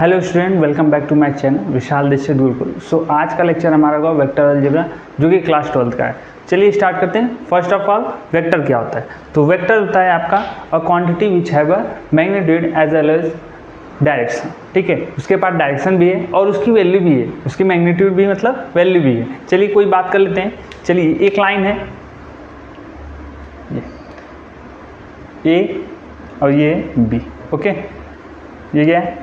Hello student, welcome back to my channel Vishal this Gurukul. So आज का lecture हमारा होगा वेक्टर अलजेब्रा, जो कि क्लास 12th का है। चलिए स्टार्ट करते हैं। फर्स्ट ऑफ ऑल, वेक्टर क्या होता है? तो वेक्टर होता है आपका a quantity which have a magnitude as well as direction. ठीक है, उसके पास डायरेक्शन भी है और उसकी वैल्यू भी है, उसकी मैग्नीट्यूड भी मतलब वैल्यू भी है। चलिए कोई बात कर लेते हैं। चलिए एक लाइन है ए और ये बी। ओके, ये क्या है?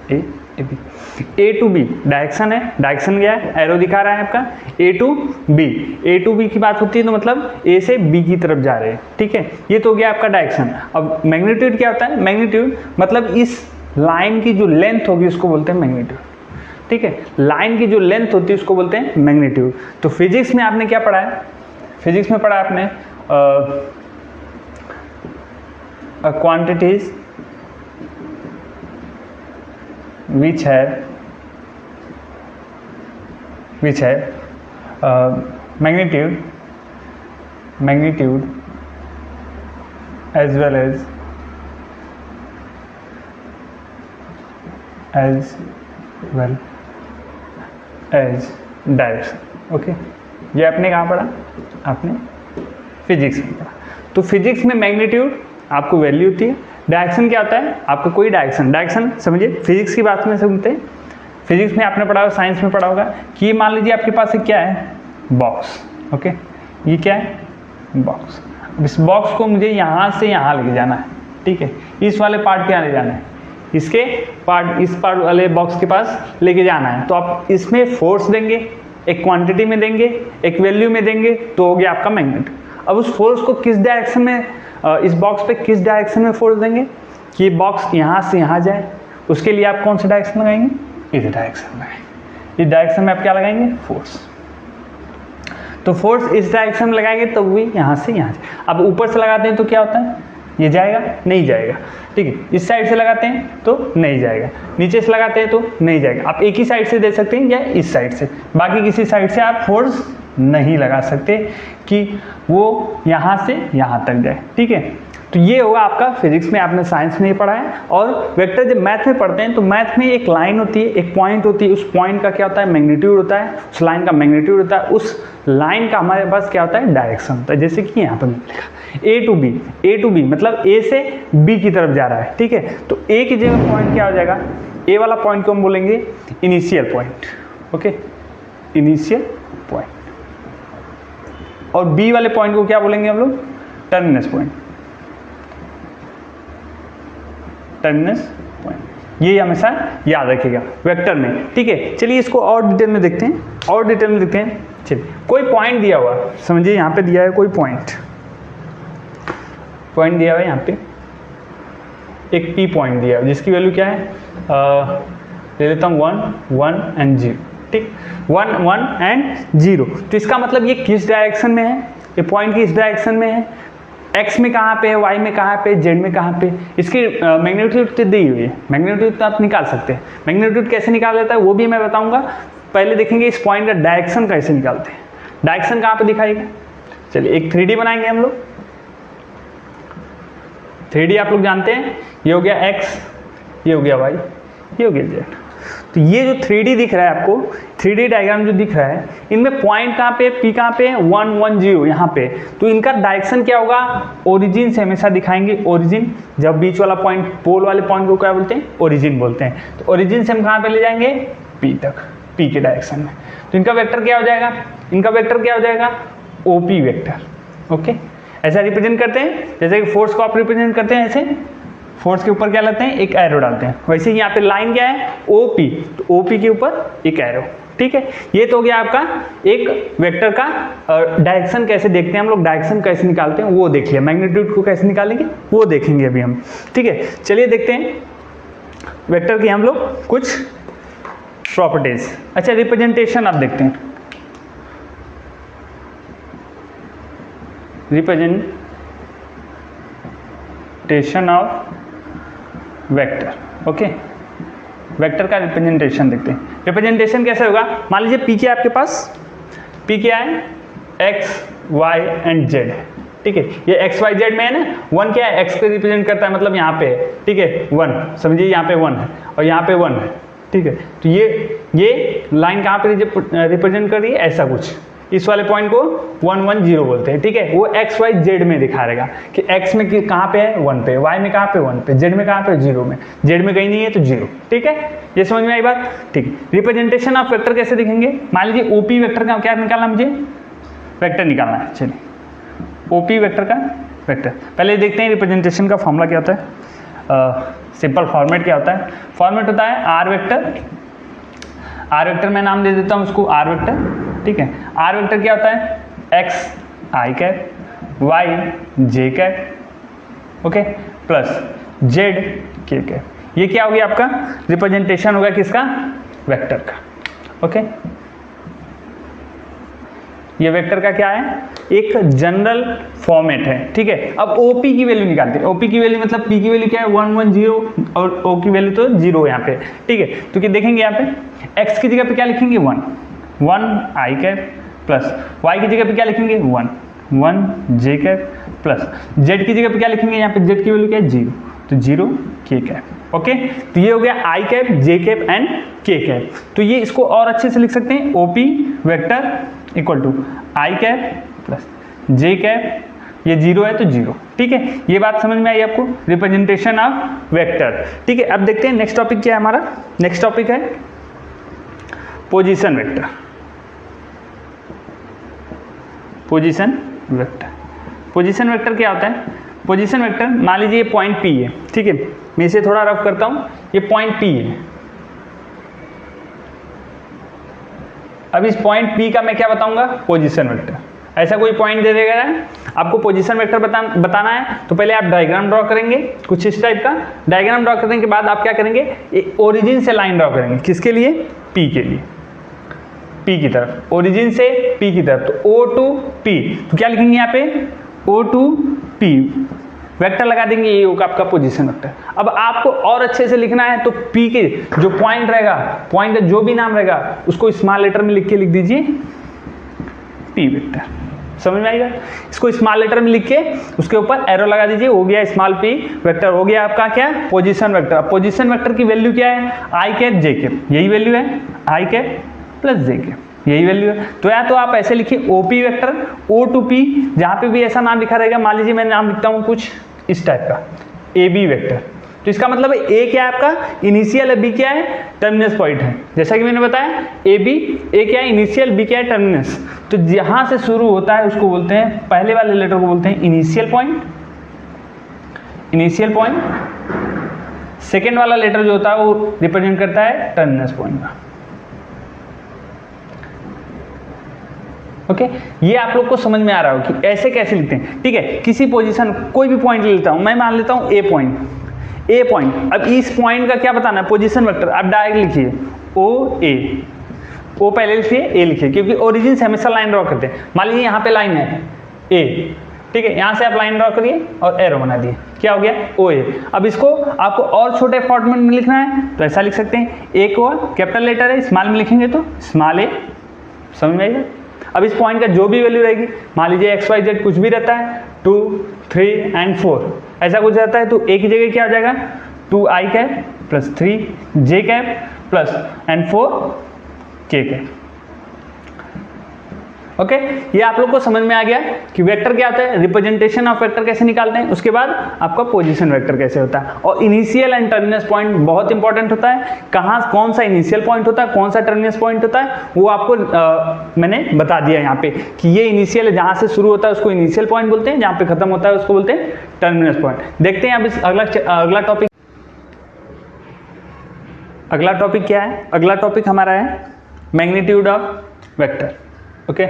A B. A to B direction है, डायरेक्शन क्या है? एरो दिखा रहा है आपका A to B. A to B की बात होती है तो मतलब ए से बी की तरफ जा रहे हैं। ठीक है, ये तो हो गया आपका डायरेक्शन। अब मैग्नीट्यूड क्या होता है? मैग्नीट्यूड मतलब इस लाइन की जो लेंथ होगी उसको बोलते हैं मैग्नीट्यूड। ठीक है, लाइन की जो लेंथ होती है उसको बोलते हैं मैग्नीट्यूड। तो फिजिक्स में आपने क्या पढ़ा है? फिजिक्स में पढ़ा आपने quantities which have magnitude as well as direction. Okay, ये आपने कहाँ पढ़ा? आपने फिजिक्स में पढ़ा। तो फिजिक्स में मैग्नीट्यूड आपको वैल्यू होती है, डायरेक्शन क्या होता है? आपको कोई डायरेक्शन समझिए। फिजिक्स की बात में समझते हैं। फिजिक्स में आपने पढ़ा होगा, साइंस में पढ़ा होगा कि मान लीजिए आपके पास एक क्या है? बॉक्स। ओके, ये क्या है? बॉक्स। इस बॉक्स को मुझे यहाँ से यहाँ लेके जाना है। ठीक है, इस वाले पार्ट के यहाँ ले जाना है, इसके पार्ट इस पार्ट वाले बॉक्स के पास लेके जाना है। तो आप इसमें फोर्स देंगे, एक क्वांटिटी में देंगे, एक वैल्यू में देंगे, तो हो गया आपका मैग्नेट। अब उस फोर्स को किस डायरेक्शन में, इस बॉक्स पे किस डायरेक्शन में फोर्स देंगे कि बॉक्स यहाँ से यहाँ जाए? उसके लिए आप कौन सा डायरेक्शन लगाएंगे? इस डायरेक्शन में। इस डायरेक्शन में आप क्या लगाएंगे? फोर्स। तो फोर्स इस डायरेक्शन में लगाएंगे तो भी यहाँ से यहाँ जाए। अब ऊपर से लगाते हैं तो क्या होता है? ये जाएगा? नहीं जाएगा। ठीक है, इस साइड से लगाते हैं तो नहीं जाएगा, नीचे से लगाते हैं तो नहीं जाएगा। आप एक ही साइड से दे सकते हैं या इस साइड से, बाकी किसी साइड से आप फोर्स नहीं लगा सकते कि वो यहाँ से यहाँ तक जाए। ठीक है, तो ये होगा आपका फिजिक्स में, आपने साइंस में ही पढ़ा है। और वेक्टर जब मैथ में पढ़ते हैं तो मैथ में एक लाइन होती है, एक पॉइंट होती है, उस पॉइंट का क्या होता है? मैग्नीट्यूड होता है। उस लाइन का मैग्नीट्यूड होता है, उस लाइन का हमारे पास क्या होता है? डायरेक्शन होता है। जैसे कि यहाँ पर लिखा A to B. A to B मतलब ए से बी की तरफ जा रहा है। ठीक है, तो ए की जगह पॉइंट क्या हो जाएगा? ए वाला पॉइंट को हम बोलेंगे initial point. Okay, initial point. और बी वाले पॉइंट को क्या बोलेंगे हम लोग? Terminus point. टर्मिनस पॉइंट, ये हमेशा याद रखिएगा वेक्टर में। ठीक है, चलिए इसको और डिटेल में देखते हैं, और डिटेल में देखते हैं। चलिए, कोई पॉइंट दिया हुआ, समझिए यहाँ पे दिया है कोई पॉइंट दिया हुआ है। यहाँ पे एक पी पॉइंट दिया है जिसकी वैल्यू क्या है? ले लेता हूँ 1 1 एंड 0। ठीक, 1 1 एंड 0। तो इसका मतलब ये किस डायरेक्शन में है? ये पॉइंट किस डायरेक्शन में है? एक्स में कहाँ पे है, वाई में कहाँ पे, जेड में कहाँ पे? इसकी मैग्नीट्यूड तो दी हुई है। मैग्नीट्यूड तो आप निकाल सकते हैं। मैग्नीट्यूड कैसे निकाल लेता है वो भी मैं बताऊंगा। पहले देखेंगे इस पॉइंट का डायरेक्शन कैसे निकालते हैं। डायरेक्शन कहाँ पे दिखाएगा? चलिए एक 3D बनाएंगे हम लोग। 3D आप लोग जानते हैं, ये हो गया एक्स, ये हो गया वाई, ये हो गया जेड। तो ये जो 3D दिख रहा है आपको, 3D डायग्राम जो दिख रहा है, इनमें पॉइंट कहाँ पे, पी कहाँ पे? 1 1 0 यहाँ पे। तो इनका डायरेक्शन क्या होगा? ओरिजिन से हमेशा दिखाएंगे। ओरिजिन, जब बीच वाला पॉइंट, पोल वाले पॉइंट को क्या बोलते हैं? ओरिजिन बोलते हैं। तो ओरिजिन से हम कहाँ पे ले जाएंगे? पी तक, पी के डायरेक्शन में। तो इनका वेक्टर क्या हो जाएगा? इनका वेक्टर क्या हो जाएगा? OP vector. ओके, ऐसा रिप्रेजेंट करते हैं जैसे कि फोर्स को आप रिप्रेजेंट करते हैं ऐसे। फोर्स के ऊपर क्या लाते हैं? एक एरो डालते हैं। वैसे ही यहाँ पे लाइन क्या है? ओपी। तो ओपी के ऊपर एक एरो। ठीक है, ये तो हो गया आपका एक वेक्टर का डायरेक्शन। कैसे देखते हैं हम लोग, डायरेक्शन कैसे निकालते हैं वो देख लिया। मैग्नीट्यूड को कैसे निकालेंगे वो देखेंगे अभी हम। ठीक है, चलिए देखते हैं वेक्टर की हम लोग कुछ प्रॉपर्टीज। अच्छा, रिप्रेजेंटेशन आप देखते हैं। Representation of vector. Okay, vector का रिप्रेजेंटेशन देखते हैं। रिप्रेजेंटेशन कैसे होगा? मान लीजिए पी क्या है आपके पास? पी क्या है? एक्स वाई एंड जेड है। ठीक है, ये एक्स वाई जेड में है ना। 1 क्या है? एक्स को रिप्रेजेंट करता है, मतलब यहाँ पे है। ठीक है, 1 समझिए, यहाँ पे 1 है और यहाँ पे 1 है। ठीक है। तो ये लाइन कहाँ पे रिप्रेजेंट कर रही है, ऐसा कुछ, इस वाले पॉइंट को 1 1 0 बोलते हैं, ठीक है। वो एक्स वाई जेड में दिखा रहेगा कि एक्स में कहाँ पे है 1 पे, वाई में कहाँ पे 1 पे, जेड में कहाँ पे 0 में, जेड में कहीं नहीं है तो 0, ठीक है। ये समझ में आई बात, ठीक। रिप्रेजेंटेशन ऑफ वेक्टर कैसे दिखेंगे, मान लीजिए ओपी वेक्टर का क्या निकालना, मुझे वेक्टर निकालना है, चलिए ओपी वेक्टर का वेक्टर पहले देखते हैं रिप्रेजेंटेशन का फॉर्मूला क्या होता है। सिंपल फॉर्मेट क्या होता है, फॉर्मेट होता है आर वेक्टर, आर वेक्टर मैं नाम दे देता हूँ उसको आर वेक्टर, ठीक है। आर वेक्टर क्या होता है, एक्स आई कैप, वाई जे कैप, ओके, प्लस जेड के कैप। ये क्या हो गया आपका रिप्रेजेंटेशन होगा किसका, वेक्टर का, ओके। ये वेक्टर का क्या है, एक जनरल फॉर्मेट है, ठीक है। अब ओपी की वैल्यू निकालते हैं, ओपी की वैल्यू मतलब पी की वैल्यू क्या है 1 1 0 और ओ की वैल्यू तो 0 यहाँ पे, ठीक है। तो क्या देखेंगे यहाँ पे एक्स की जगह पे क्या लिखेंगे 1 1 आई कैप, प्लस वाई की जगह पे क्या लिखेंगे 1 1 जे कैप, प्लस जेड की जगह पे क्या लिखेंगे, यहाँ पे जेड की वैल्यू क्या है 0, तो 0 के कैप, ओके। तो ये हो गया i cap, j cap and k cap. तो ये इसको और अच्छे से लिख सकते हैं, OP vector equal to i cap plus j cap, ये 0 है तो 0, ठीक है। ये बात समझ में आई आपको, रिप्रेजेंटेशन ऑफ वेक्टर, ठीक है। अब देखते हैं नेक्स्ट टॉपिक क्या है हमारा, नेक्स्ट टॉपिक है position vector, position vector. Position vector क्या होता है, पोजीशन वेक्टर मान लीजिए ये पॉइंट P है, ठीक है। मैं इसे थोड़ा रफ करता हूं, ये पॉइंट P है। अब इस पॉइंट P का मैं क्या बताऊंगा, पोजीशन वेक्टर। ऐसा कोई पॉइंट दे देगा आपको पोजीशन वेक्टर बताना है, तो पहले आप डायग्राम ड्रॉ करेंगे कुछ इस टाइप का। डायग्राम ड्रॉ करने के बाद आप क्या करेंगे, ओरिजिन से लाइन ड्रॉ करेंगे, किसके लिए, P के लिए, P की तरफ, ओरिजिन से P की तरफ, तो O to P, तो क्या लिखेंगे यहाँ पे O to P, वेक्टर लगा देंगे, ये होगा आपका पोजीशन वेक्टर। अब आपको और अच्छे से लिखना है तो P के जो पॉइंट रहेगा, पॉइंट का जो भी नाम रहेगा उसको स्मॉल लेटर में लिख के दीजिए P वेक्टर, समझ में आएगा। इसको स्मॉल लेटर में लिख के उसके ऊपर एरो लगा दीजिए, हो गया स्मॉल P वेक्टर, हो गया आपका क्या, पोजीशन वेक्टर। अब पोजीशन वेक्टर की वैल्यू क्या है, आई कैप जे कैप, यही वैल्यू है, आई कैप प्लस जे कैप, यही वैल्यू है। तो या तो आप ऐसे लिखिए OP vector, O to P, जहां पे भी ऐसा नाम लिखा रहेगा, मान लीजिए मैं नाम लिखता हूं कुछ इस टाइप का ए बी वेक्टर, तो इसका मतलब ए क्या है आपका इनिशियल है, बी क्या है टर्मिनस पॉइंट है। जैसा कि मैंने बताया ए बी, ए क्या है इनिशियल, बी क्या है टर्मिनस। तो जहां से शुरू होता है उसको बोलते हैं, पहले वाले लेटर को बोलते हैं initial point, initial point. Second वाला लेटर जो होता है वो रिप्रेजेंट करता है टर्मिनस पॉइंट का, ओके। ये आप लोग को समझ में आ रहा हो कि ऐसे कैसे लिखते हैं, ठीक है। किसी पोजीशन कोई भी पॉइंट ले लेता हूं, मैं मान लेता हूं ए पॉइंट, ए पॉइंट। अब इस पॉइंट का क्या बताना है, पोजीशन वेक्टर। आप डायरेक्ट लिखिए ओ ए, ओ पहले लिखिए ए लिखिए, क्योंकि ओरिजिन से हमेशा लाइन ड्रॉ करते हैं। मान लीजिए यहाँ पे लाइन है ए, ठीक है, यहाँ से आप लाइन ड्रॉ करिए और एरो बना दिए, क्या हो गया ओ ए। अब इसको आपको और छोटे फॉर्मेट में लिखना है तो ऐसा लिख सकते हैं, ए को कैपिटल लेटर है, स्मॉल में लिखेंगे तो स्मॉल ए, समझ में आएगा। अब इस पॉइंट का जो भी वैल्यू रहेगी, मान लीजिए एक्स वाई जेड कुछ भी रहता है, 2 3 एंड 4 ऐसा कुछ रहता है, तो ए की जगह क्या हो जाएगा 2 I cap plus 3 J cap plus and 4 K cap, okay. ये आप लोग को समझ में आ गया कि वेक्टर क्या होता है, रिप्रेजेंटेशन ऑफ वेक्टर कैसे निकालते हैं, उसके बाद आपका पोजीशन वेक्टर कैसे होता है। और इनिशियल एंड टर्मिनस पॉइंट बहुत इंपॉर्टेंट होता है, कहाँ कौन सा इनिशियल पॉइंट होता है, कौन सा टर्मिनस पॉइंट होता है, वो आपको मैंने बता दिया यहाँ पे कि ये इनिशियल है, जहाँ से शुरू होता है उसको इनिशियल पॉइंट बोलते हैं, जहाँ पे खत्म होता है उसको बोलते हैं टर्मिनस पॉइंट। देखते हैं अब इस अगला टॉपिक, अगला टॉपिक क्या है, अगला टॉपिक हमारा है magnitude of vector, okay.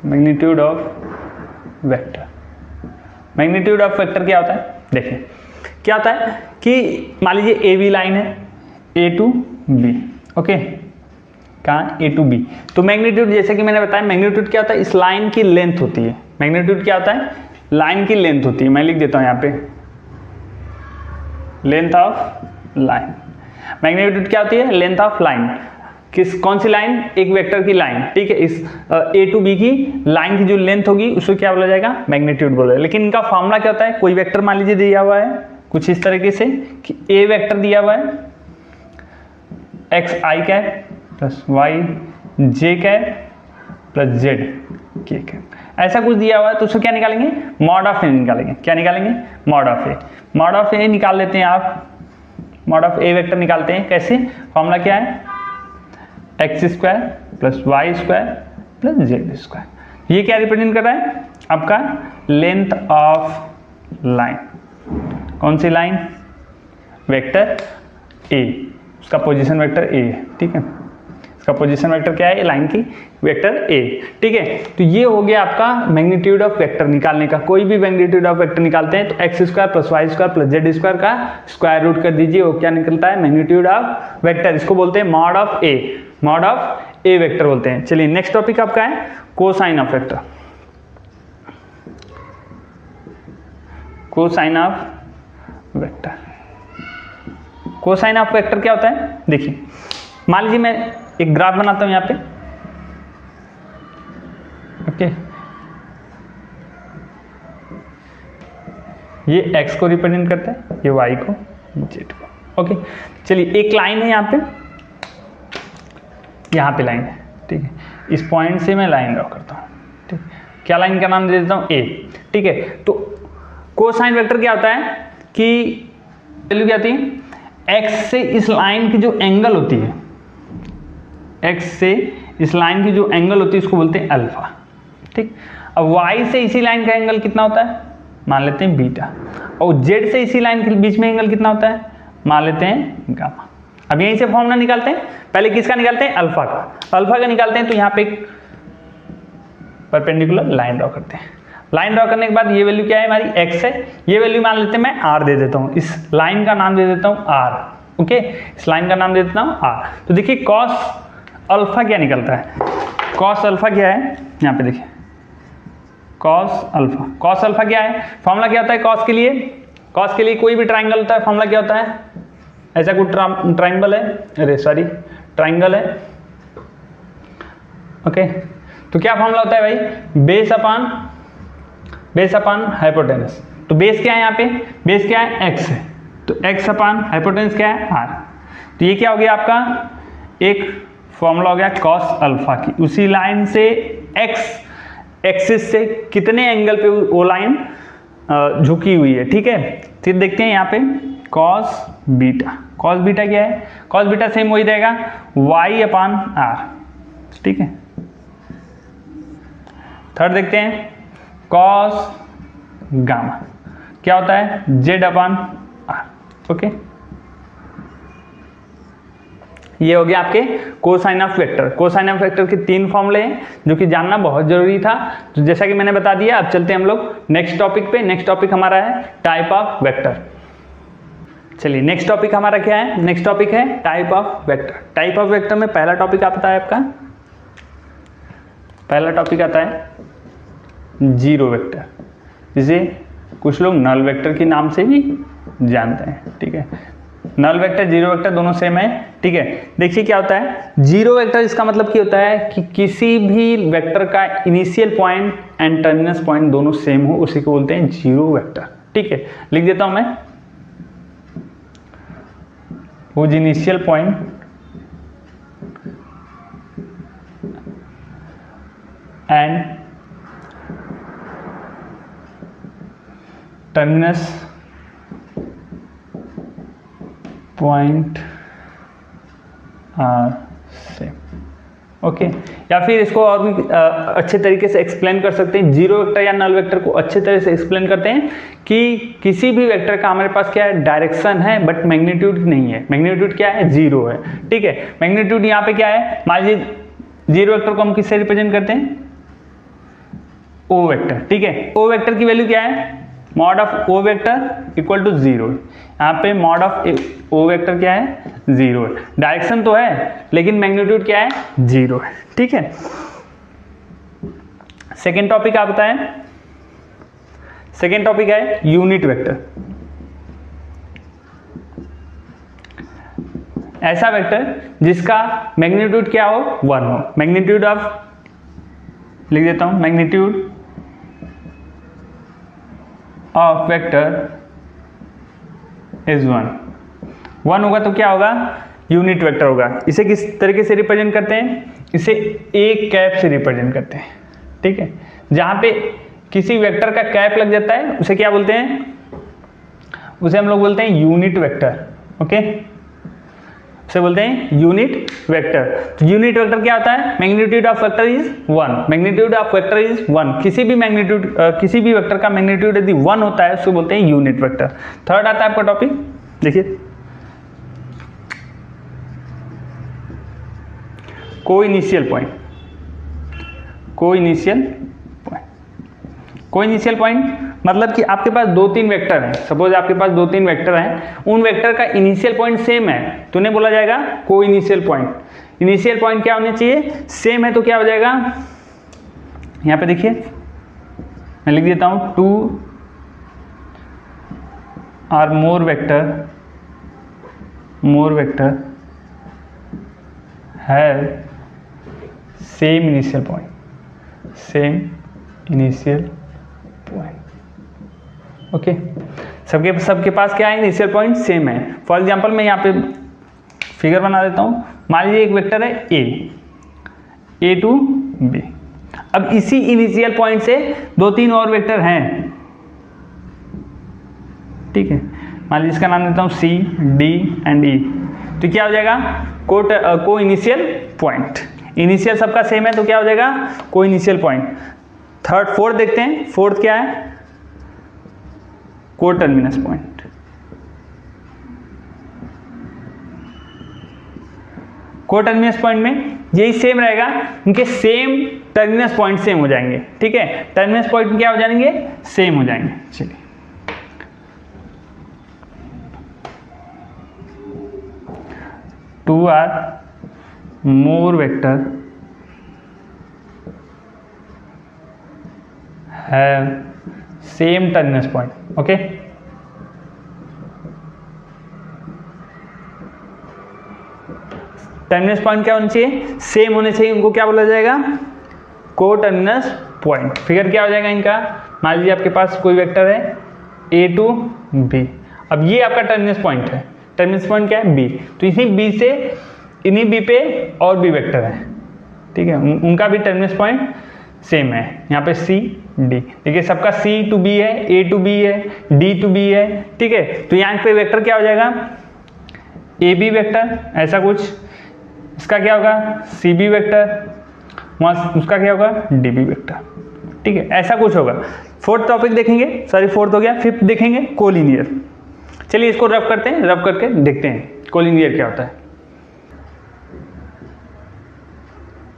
Magnitude of vector, magnitude of vector क्या होता है, देखिए क्या होता है कि मान लीजिए ए बी लाइन है, ए टू बी, ओके, कहाँ ए टू बी। तो मैग्नीट्यूड जैसे कि मैंने बताया, मैग्नीट्यूड क्या होता है, इस लाइन की लेंथ होती है। मैग्नीट्यूड क्या होता है, लाइन की लेंथ होती है। मैं लिख देता हूं यहाँ पे लेंथ ऑफ लाइन। मैग्नीट्यूड क्या होती है, लेंथ ऑफ लाइन। कौन सी लाइन, एक वेक्टर की लाइन, ठीक है। इस ए टू बी की लाइन की जो लेंथ होगी उसको क्या बोला जाएगा, मैग्नीट्यूड बोला जाएगा। लेकिन इनका फॉर्मूला क्या होता है, कोई वेक्टर मान लीजिए दिया हुआ है, कुछ इस तरीके से कि ए वेक्टर दिया हुआ है एक्स आई कैप प्लस वाई जे कैप प्लस जेड के कैप, ऐसा कुछ दिया हुआ है। तो उसको क्या निकालेंगे, मॉड ऑफ ए निकालेंगे। क्या निकालेंगे, mod of A. Mod of A निकाल लेते हैं आप, मॉड ऑफ ए वेक्टर निकालते हैं कैसे, फॉर्मूला क्या है, x square plus y square plus z square. ये क्या रिप्रेजेंट कर रहा है, आपका लेंथ ऑफ लाइन। कौन सी लाइन, वेक्टर ए, उसका पोजीशन वेक्टर ए है, ठीक है। इसका पोजीशन वेक्टर क्या है, लाइन की वेक्टर ए, ठीक है। तो ये हो गया आपका मैग्नीट्यूड ऑफ वेक्टर निकालने का। कोई भी मैग्नीट्यूड ऑफ वेक्टर निकालते हैं तो x square plus y square plus z square का स्क्वायर रूट कर दीजिए, वो क्या निकलता है, मैग्नीट्यूड ऑफ वेक्टर। इसको बोलते हैं mod of A, mod of A vector बोलते हैं। चलिए नेक्स्ट टॉपिक आपका है cosine of vector. Cosine of vector, cosine of vector क्या होता है, देखिए मान लीजिए मैं एक ग्राफ बनाता हूं यहां पे, ओके। ये x को रिप्रेजेंट करता है, ये y को, z को, ओके। चलिए एक लाइन है यहां पे लाइन है, ठीक है। इस पॉइंट से मैं लाइन ड्रॉ करता हूं, ठीक। क्या लाइन का नाम दे देता हूं a, ठीक है। तो कोसाइन वेक्टर क्या होता है कि वैल्यू क्या आती है, x से इस लाइन की जो एंगल होती है, x से इस लाइन की जो एंगल होती है उसको बोलते हैं अल्फा, ठीक। अब y से इसी लाइन का एंगल कितना होता है, मान लेते हैं बीटा, और z से इसी लाइन के बीच में एंगल कितना होता है, मान लेते हैं गामा। अब यहीं से फॉर्मूला निकालते हैं, पहले किसका निकालते हैं, अल्फा का। अल्फा का निकालते हैं तो यहाँ पे एक परपेंडिकुलर लाइन ड्रॉ करते हैं। लाइन ड्रॉ करने के बाद ये वैल्यू क्या है हमारी, x है। ये वैल्यू मान लेते हैं, मैं r दे देता हूँ, इस लाइन का नाम दे देता हूँ r, ओके। इस लाइन का नाम दे देता हूँ r। तो देखिए कॉस अल्फा क्या निकलता है, कॉस अल्फा क्या है, यहाँ पे देखिए कॉस अल्फा। कॉस अल्फा क्या है, फॉर्मूला क्या होता है कॉस के लिए, कॉस के लिए कोई भी ट्राइंगल होता है, फॉर्मूला क्या होता है, ऐसा कोई ट्राइंगल है, अरे सॉरी ट्राइंगल है, ओके। तो क्या फॉर्मूला होता है भाई, बेस अपॉन हाइपोटेनस। तो बेस क्या है यहाँ पे, बेस क्या है, x है, तो x अपॉन हाइपोटेनस क्या है, r। तो ये क्या हो गया आपका, एक फॉर्मूला हो गया कॉस अल्फा की। उसी लाइन से x एक्सिस से कितने एंगल पे वो लाइन झुकी हुई है, ठीक है। फिर देखते हैं यहाँ पे कॉस बीटा। कॉस बीटा क्या है, कॉस बीटा सेम वही रहेगा y अपॉन r, ठीक है। थर्ड देखते हैं कॉस गामा, क्या होता है, z अपॉन r, ओके। ये हो गया आपके cosine of vector. Cosine of vector के 3 फॉर्मूले हैं जो कि जानना बहुत जरूरी था। तो जैसा कि मैंने बता दिया, अब चलते हैं हम लोग नेक्स्ट टॉपिक पे। नेक्स्ट टॉपिक हमारा है टाइप ऑफ वेक्टर। चलिए नेक्स्ट टॉपिक हमारा क्या है, नेक्स्ट टॉपिक है type of vector. Type of vector में पहला टॉपिक आता है आपका, पहला टॉपिक आता है जीरो वेक्टर, जिसे कुछ लोग नल वेक्टर के नाम से भी जानते हैं, ठीक है। नल वेक्टर जीरो वेक्टर दोनों सेम है, ठीक है। देखिए क्या होता है जीरो वेक्टर, इसका मतलब क्या होता है कि किसी भी वेक्टर का initial point and terminus point दोनों सेम हो, उसी को बोलते हैं जीरो वेक्टर, ठीक है। लिख देता हूं मैं, वो initial point and terminus point are same, okay. या फिर इसको और भी अच्छे तरीके से एक्सप्लेन कर सकते हैं, जीरो वेक्टर या नल वेक्टर को अच्छे तरह से एक्सप्लेन करते हैं कि किसी भी वेक्टर का हमारे पास क्या है, डायरेक्शन है बट मैग्नीट्यूड नहीं है। मैग्नीट्यूड क्या है, जीरो है, ठीक है। मैग्नीट्यूड यहाँ पे क्या है, मान लीजिए जीरो वेक्टर को हम किससे रिप्रेजेंट करते हैं, ओ वेक्टर, ठीक है। ओ वेक्टर की वैल्यू क्या है, mod of O vector equal to zero. यहाँ पे मॉड ऑफ ओ वेक्टर क्या है, जीरो है। डायरेक्शन तो है लेकिन मैग्नीट्यूड क्या है, जीरो है, ठीक है। सेकेंड टॉपिक आप बताएं, सेकेंड टॉपिक है यूनिट वेक्टर। ऐसा वेक्टर जिसका मैग्नीट्यूड क्या हो, 1 हो। मैग्नीट्यूड ऑफ, लिख देता हूं, मैग्नीट्यूड ऑफ वेक्टर इज 1 होगा तो क्या होगा, यूनिट वेक्टर होगा। इसे किस तरीके से रिप्रेजेंट करते हैं, इसे एक कैप से रिप्रेजेंट करते हैं, ठीक है। जहाँ पे किसी वेक्टर का कैप लग जाता है उसे क्या बोलते हैं, उसे हम लोग बोलते हैं यूनिट वेक्टर, ओके, उसे बोलते हैं यूनिट वेक्टर। तो यूनिट वेक्टर क्या होता है, magnitude of vector is 1, magnitude of vector is 1, किसी भी मैग्नीट्यूड किसी भी वेक्टर का मैग्नीट्यूड यदि 1 होता है उसको बोलते हैं यूनिट वेक्टर। थर्ड आता है आपका टॉपिक, देखिए कोइनिशियल पॉइंट। कोइनिशियल पॉइंट मतलब कि आपके पास 2-3 वेक्टर हैं, सपोज आपके पास 2-3 वेक्टर हैं, उन वेक्टर का इनिशियल पॉइंट सेम है तो उन्हें बोला जाएगा कोइनिशियल पॉइंट। इनिशियल पॉइंट क्या होने चाहिए, सेम है तो क्या हो जाएगा, यहाँ पे देखिए मैं लिख देता हूँ 2 और more vector have same initial point, okay. सबके पास क्या है, इनिशियल पॉइंट सेम है। फॉर एग्जांपल मैं यहाँ पे फिगर बना देता हूँ, मान लीजिए एक वेक्टर है ए टू बी। अब इसी इनिशियल पॉइंट से 2-3 और वेक्टर हैं, ठीक है, मान लीजिए इसका नाम देता हूँ सी, डी एंड ई। तो क्या हो जाएगा, को इनिशियल पॉइंट। इनिशियल सबका सेम है तो क्या हो जाएगा, को इनिशियल पॉइंट। फोर्थ देखते हैं, फोर्थ क्या है, को टर्मिनस पॉइंट। को टर्मिनस पॉइंट में यही सेम रहेगा, उनके सेम टर्मिनस पॉइंट सेम हो जाएंगे, ठीक है, टर्मिनस पॉइंट क्या हो जाएंगे, सेम हो जाएंगे। चलिए two or more vector have same terminus point, okay. Terminus point क्या होना चाहिए, सेम होने चाहिए, उनको क्या बोला जाएगा, को टर्मिनस पॉइंट। फिगर क्या हो जाएगा इनका, मान लीजिए आपके पास कोई वेक्टर है ए टू बी, अब ये आपका टर्मिनस पॉइंट है, टर्मिनस पॉइंट क्या है, बी। तो इन्हीं बी पे और भी वेक्टर है, ठीक है, उनका भी टर्मिनस पॉइंट सेम है। यहाँ पे सी डी, देखिए सबका सी टू बी है, ए टू बी है, डी टू बी है, ठीक है। तो यहाँ पे वेक्टर क्या हो जाएगा, ए बी वेक्टर, ऐसा कुछ, इसका क्या होगा सी बी वेक्टर, वहाँ उसका क्या होगा डी बी वेक्टर, ठीक है, ऐसा कुछ होगा। फोर्थ टॉपिक देखेंगे, सॉरी फोर्थ हो गया, फिफ्थ देखेंगे कोलिनियर। चलिए इसको रफ करते हैं, रफ करके देखते हैं कोलिनियर क्या होता है।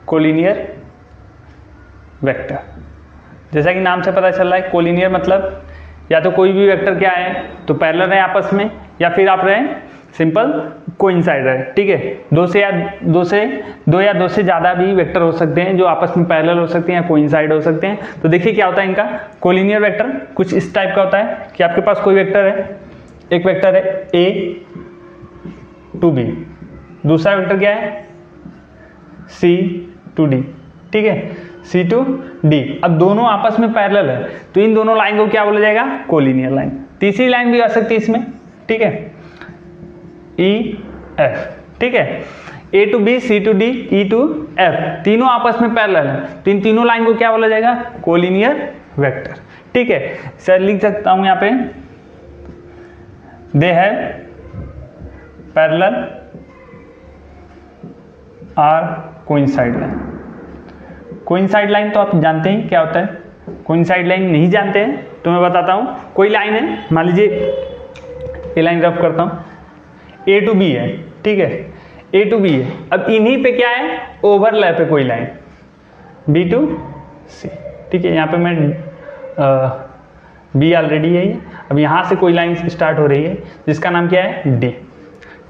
कोलिनियर वेक्टर, जैसा कि नाम से पता चल रहा है, कोलिनियर मतलब या तो कोई भी वेक्टर क्या है तो पैरेलल रहे आपस में, या फिर आप रहे सिंपल कोइंसाइड रहे, ठीक है। दो या दो से ज़्यादा भी वेक्टर हो सकते हैं जो आपस में पैरेलल हो सकते हैं या कोइंसाइड हो सकते हैं। तो देखिए क्या होता है इनका कोलिनियर वेक्टर, कुछ इस टाइप का होता है कि आपके पास कोई वेक्टर है, एक वेक्टर है ए टू बी, दूसरा वेक्टर क्या है सी टू डी, ठीक है, सी टू डी। अब दोनों आपस में पैरेलल है तो इन दोनों लाइन को क्या बोला जाएगा, कोलिनियर लाइन। तीसरी लाइन भी आ सकती है इसमें, ठीक है, ई एफ, ठीक है, A to B, C to D, E to F, तीनों आपस में पैरेलल है तो इन तीनों लाइन को क्या बोला जाएगा, कोलिनियर वेक्टर, ठीक है। सर लिख सकता हूं यहाँ पे, they have parallel or coincide line. Coincide line तो आप जानते हैं क्या होता है, कोइंसाइड लाइन नहीं जानते हैं तो मैं बताता हूँ। कोई लाइन है, मान लीजिए ये लाइन रफ करता हूँ, ए टू बी है, ठीक है, ए टू बी है। अब इन्हीं पे क्या है, ओवरलैप है कोई लाइन बी टू सी, ठीक है, यहाँ पे मैं बी ऑलरेडी है, अब यहाँ से कोई लाइन स्टार्ट हो रही है जिसका नाम क्या है डी,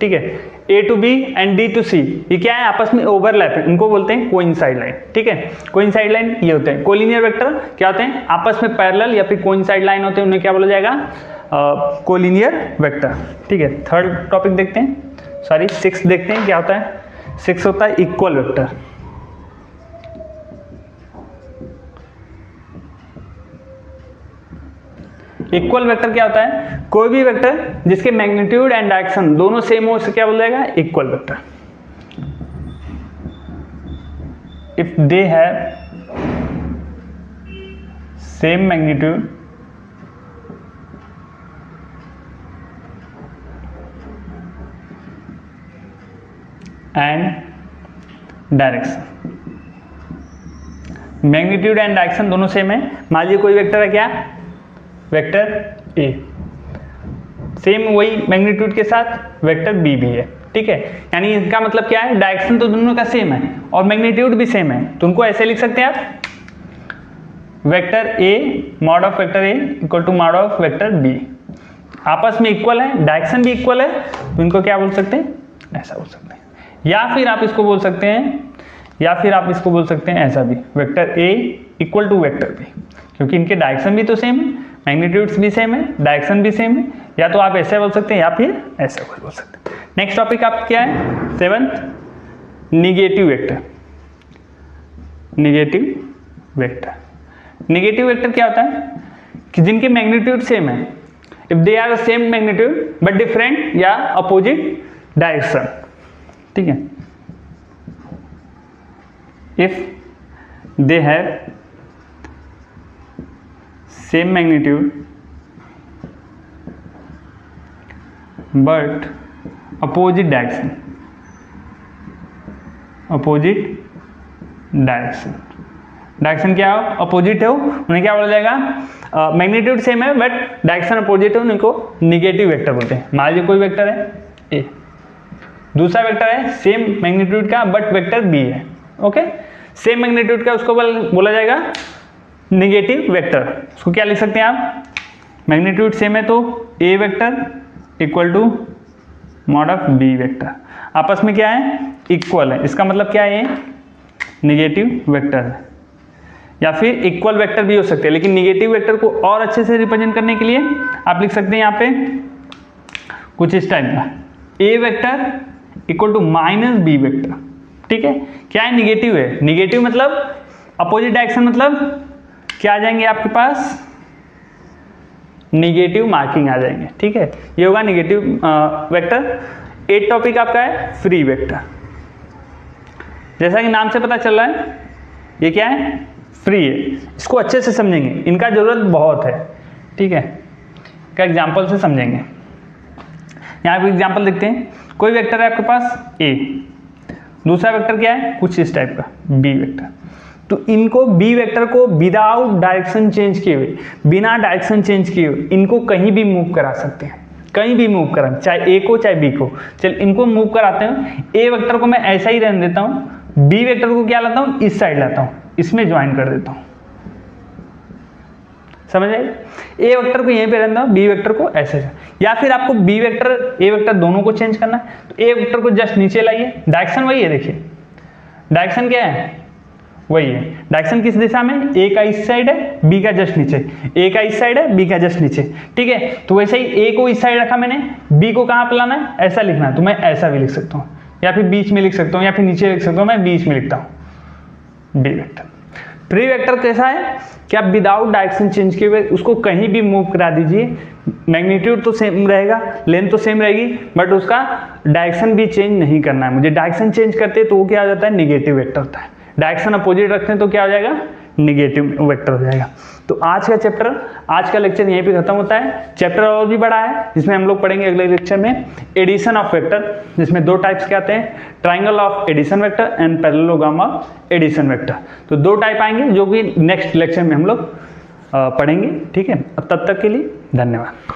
ठीक है। A to B and D to C, ये क्या है, आपस में ओवरलैप है, उनको बोलते हैं कोइंसाइड लाइन, ठीक है। कोइंसाइड लाइन ये होते हैं। कोलिनियर वेक्टर क्या होते हैं, आपस में पैरेलल या फिर कोइंसाइड लाइन होते हैं, उन्हें क्या बोला जाएगा, कोलिनियर वेक्टर, ठीक है। थर्ड टॉपिक देखते हैं, सॉरी सिक्स देखते हैं क्या होता है। सिक्स होता है इक्वल वेक्टर। इक्वल वेक्टर क्या होता है? कोई भी वेक्टर जिसके मैग्नीट्यूड एंड डायरेक्शन दोनों सेम हो उसे क्या बोला जाएगा? Equal vector. If they have same magnitude and direction, magnitude and direction दोनों सेम है। मान लीजिए कोई वेक्टर है, क्या वेक्टर ए, सेम वही मैग्नीट्यूड के साथ वेक्टर बी भी है, ठीक है। यानी इसका मतलब क्या है? डायरेक्शन तो दोनों का सेम है और मैग्नीट्यूड भी सेम है, तो उनको ऐसे लिख सकते हैं आप, vector a mod of vector a equal to mod of vector b. आपस में इक्वल है, डायरेक्शन भी इक्वल है, तो इनको क्या बोल सकते हैं? ऐसा बोल सकते हैं। या फिर आप इसको बोल सकते हैं, ऐसा भी, vector a equal to vector b, क्योंकि इनके डायरेक्शन भी तो सेम है, मैग्नीट्यूड्स भी सेम है, डायरेक्शन भी सेम है। या तो आप ऐसे बोल सकते हैं या फिर ऐसे बोल सकते हैं। नेक्स्ट टॉपिक आपका क्या है? 7th, negative vector. Negative vector क्या होता है? कि जिनके मैग्नीट्यूड सेम है, if they are same magnitude but different या अपोजिट डायरेक्शन, ठीक है। If they have same magnitude but opposite direction, direction क्या हो? अपोजिट हो, उन्हें क्या बोला जाएगा? मैग्नीट्यूड सेम है बट डायरेक्शन अपोजिट है, उनको निगेटिव वेक्टर बोलते हैं। मान लीजिए कोई वेक्टर है ए, दूसरा वेक्टर है सेम मैग्नीट्यूड का बट वेक्टर बी है, ओके। सेम मैग्नीट्यूड का उसको बोला जाएगा निगेटिव वेक्टर। उसको क्या लिख सकते हैं आप? मैग्नीट्यूड सेम है तो A vector equal to mod of B vector. आपस में क्या है? इक्वल है, इसका मतलब क्या है? निगेटिव वेक्टर है। या फिर इक्वल वेक्टर भी हो सकते हैं, लेकिन निगेटिव वेक्टर को और अच्छे से रिप्रेजेंट करने के लिए आप लिख सकते हैं यहाँ पे कुछ इस टाइप का, A vector equal to minus B vector, ठीक है। क्या है? निगेटिव है। निगेटिव मतलब अपोजिट डायरेक्शन, मतलब क्या आ जाएंगे आपके पास? निगेटिव मार्किंग आ जाएंगे, ठीक है। ये होगा निगेटिव वेक्टर। 8th टॉपिक आपका है फ्री वेक्टर। जैसा कि नाम से पता चल रहा है, ये क्या है? फ्री है। इसको अच्छे से समझेंगे, इनका जरूरत बहुत है, ठीक है। का एग्जाम्पल से समझेंगे। यहाँ पे एग्जाम्पल देखते हैं। कोई वेक्टर है आपके पास ए, दूसरा वेक्टर क्या है? कुछ इस टाइप का बी वेक्टर। तो इनको बी वेक्टर को विदाउट डायरेक्शन चेंज किए हुए, बिना डायरेक्शन चेंज किए हुए, इनको कहीं भी मूव करा सकते हैं, कहीं भी मूव करा, चाहे ए को चाहे बी को। चल इनको मूव कराते हैं। ए वेक्टर को मैं ऐसा ही रहने देता हूँ, बी वेक्टर को क्या लाता हूँ? इस साइड लाता हूँ, इसमें ज्वाइन कर देता हूँ, समझ आए? ए वेक्टर को यहीं पे रहना, बी वेक्टर को ऐसे। या फिर आपको बी वेक्टर ए वेक्टर दोनों को चेंज करना है, तो ए वेक्टर को जस्ट नीचे लाइए, डायरेक्शन वही है, देखिए डायरेक्शन क्या है? वही है। डायरेक्शन किस दिशा में? ए का इस साइड है, बी का जस्ट नीचे, ए का इस साइड है, बी का जस्ट नीचे, ठीक है। तो वैसे ही ए को इस साइड रखा मैंने, बी को कहाँ पे लाना है? ऐसा लिखना है, तो मैं ऐसा भी लिख सकता हूँ, या फिर बीच में लिख सकता हूँ, या फिर नीचे लिख सकता हूँ, मैं बीच में लिखता हूँ बी वेक्टर। फ्री वेक्टर कैसा है कि आप विदाउट डायरेक्शन चेंज किए हुए उसको कहीं भी मूव करा दीजिए, मैग्नीट्यूड तो सेम रहेगा, लेंथ तो सेम रहेगी, बट उसका डायरेक्शन भी चेंज नहीं करना है मुझे। डायरेक्शन चेंज करते तो वो क्या हो जाता है? निगेटिव वेक्टर होता है। डायरेक्शन अपोजिट रखते हैं तो क्या हो जाएगा? निगेटिव वेक्टर हो जाएगा। तो आज का चैप्टर, आज का लेक्चर यहीं पे खत्म होता है। चैप्टर और भी बड़ा है, जिसमें हम लोग पढ़ेंगे अगले लेक्चर में एडिशन ऑफ वेक्टर, जिसमें 2 टाइप्स के आते हैं, triangle of addition vector and parallelogram of addition vector. तो 2 टाइप आएंगे जो कि नेक्स्ट लेक्चर में हम लोग पढ़ेंगे, ठीक है। तब तक के लिए धन्यवाद।